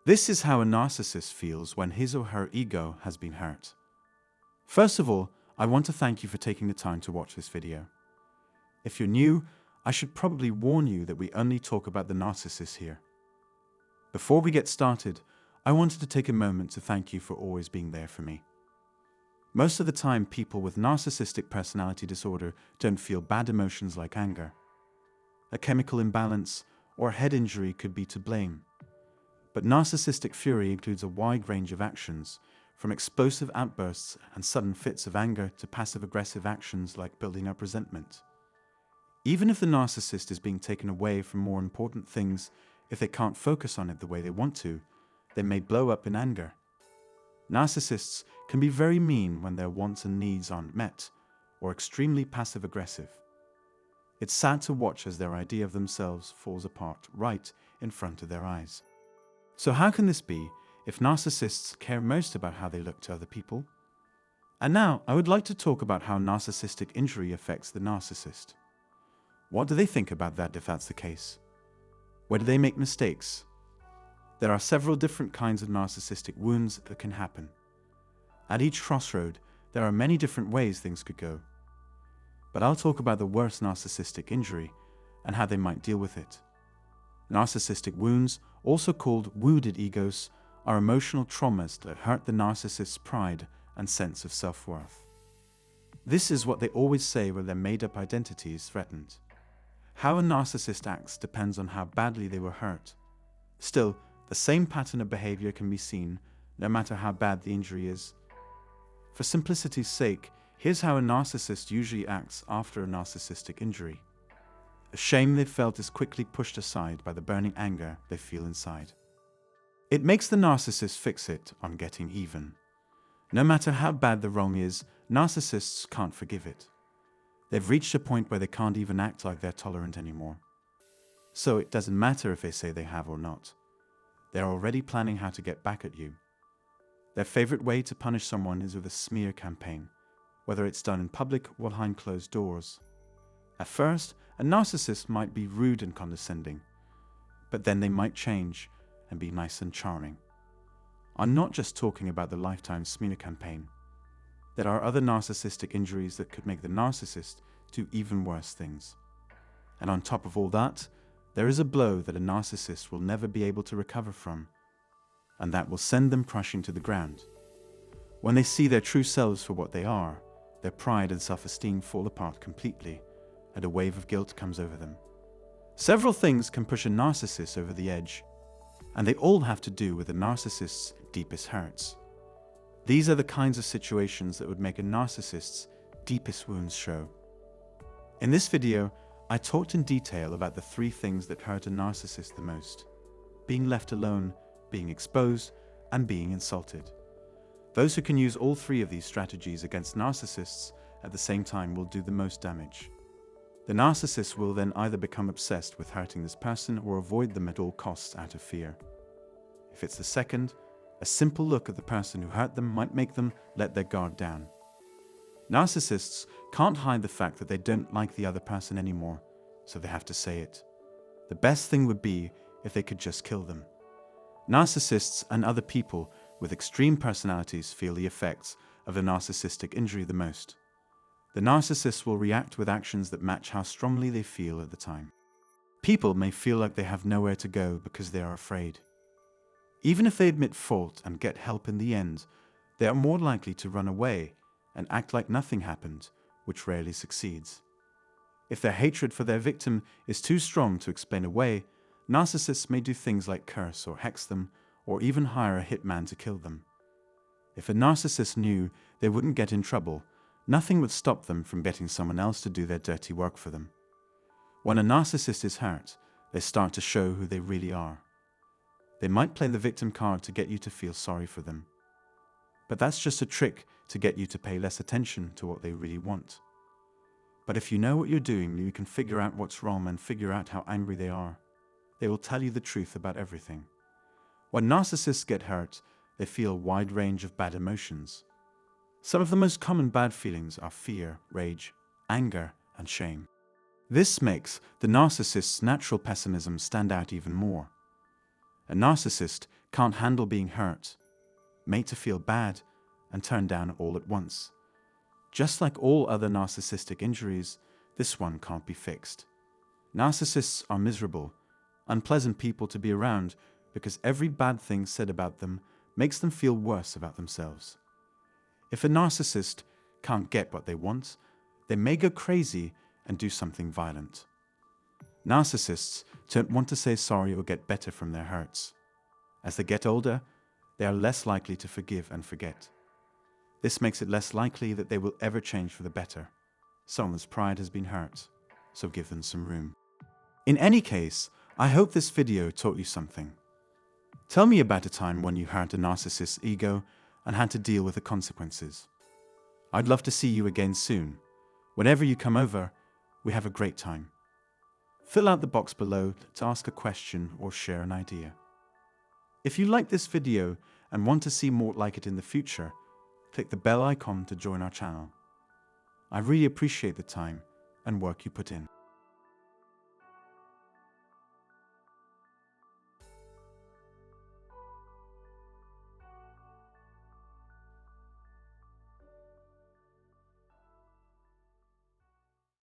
This is how a narcissist feels when his or her ego has been hurt. First of all, I want to thank you for taking the time to watch this video. If you're new, I should probably warn you that we only talk about the narcissist here. Before we get started, I wanted to take a moment to thank you for always being there for me. Most of the time, people with narcissistic personality disorder don't feel bad emotions like anger. A chemical imbalance or a head injury could be to blame. But narcissistic fury includes a wide range of actions, from explosive outbursts and sudden fits of anger to passive-aggressive actions like building up resentment. Even if the narcissist is being taken away from more important things, if they can't focus on it the way they want to, they may blow up in anger. Narcissists can be very mean when their wants and needs aren't met, or extremely passive-aggressive. It's sad to watch as their idea of themselves falls apart right in front of their eyes. So how can this be if narcissists care most about how they look to other people? And now I would like to talk about how narcissistic injury affects the narcissist. What do they think about that if that's the case? Where do they make mistakes? There are several different kinds of narcissistic wounds that can happen. At each crossroad, there are many different ways things could go. But I'll talk about the worst narcissistic injury and how they might deal with it. Narcissistic wounds, also called wounded egos, are emotional traumas that hurt the narcissist's pride and sense of self-worth. This is what they always say when their made-up identity is threatened. How a narcissist acts depends on how badly they were hurt. Still, the same pattern of behavior can be seen, no matter how bad the injury is. For simplicity's sake, here's how a narcissist usually acts after a narcissistic injury. The shame they've felt is quickly pushed aside by the burning anger they feel inside. It makes the narcissist fixate on getting even. No matter how bad the wrong is, narcissists can't forgive it. They've reached a point where they can't even act like they're tolerant anymore. So it doesn't matter if they say they have or not. They're already planning how to get back at you. Their favorite way to punish someone is with a smear campaign, whether it's done in public or behind closed doors. At first, a narcissist might be rude and condescending, but then they might change and be nice and charming. I'm not just talking about the lifetime smear campaign. There are other narcissistic injuries that could make the narcissist do even worse things. And on top of all that, there is a blow that a narcissist will never be able to recover from, and that will send them crashing to the ground. When they see their true selves for what they are, their pride and self-esteem fall apart completely, and a wave of guilt comes over them. Several things can push a narcissist over the edge, and they all have to do with the narcissist's deepest hurts. These are the kinds of situations that would make a narcissist's deepest wounds show. In this video, I talked in detail about the 3 things that hurt a narcissist the most: being left alone, being exposed, and being insulted. Those who can use all 3 of these strategies against narcissists at the same time will do the most damage. The narcissist will then either become obsessed with hurting this person or avoid them at all costs out of fear. If it's the second, a simple look at the person who hurt them might make them let their guard down. Narcissists can't hide the fact that they don't like the other person anymore, so they have to say it. The best thing would be if they could just kill them. Narcissists and other people with extreme personalities feel the effects of a narcissistic injury the most. The narcissist will react with actions that match how strongly they feel at the time. People may feel like they have nowhere to go because they are afraid. Even if they admit fault and get help in the end, they are more likely to run away and act like nothing happened, which rarely succeeds. If their hatred for their victim is too strong to explain away, narcissists may do things like curse or hex them, or even hire a hitman to kill them. If a narcissist knew they wouldn't get in trouble, nothing would stop them from getting someone else to do their dirty work for them. When a narcissist is hurt, they start to show who they really are. They might play the victim card to get you to feel sorry for them. But that's just a trick to get you to pay less attention to what they really want. But if you know what you're doing, you can figure out what's wrong and figure out how angry they are. They will tell you the truth about everything. When narcissists get hurt, they feel a wide range of bad emotions. Some of the most common bad feelings are fear, rage, anger, and shame. This makes the narcissist's natural pessimism stand out even more. A narcissist can't handle being hurt, made to feel bad, and turned down all at once. Just like all other narcissistic injuries, this one can't be fixed. Narcissists are miserable, unpleasant people to be around because every bad thing said about them makes them feel worse about themselves. If a narcissist can't get what they want, they may go crazy and do something violent. Narcissists don't want to say sorry or get better from their hurts. As they get older, they are less likely to forgive and forget. This makes it less likely that they will ever change for the better. Someone's pride has been hurt, so give them some room. In any case, I hope this video taught you something. Tell me about a time when you hurt a narcissist's ego and had to deal with the consequences. I'd love to see you again soon. Whenever you come over, we have a great time. Fill out the box below to ask a question or share an idea. If you like this video and want to see more like it in the future, click the bell icon to join our channel. I really appreciate the time and work you put in.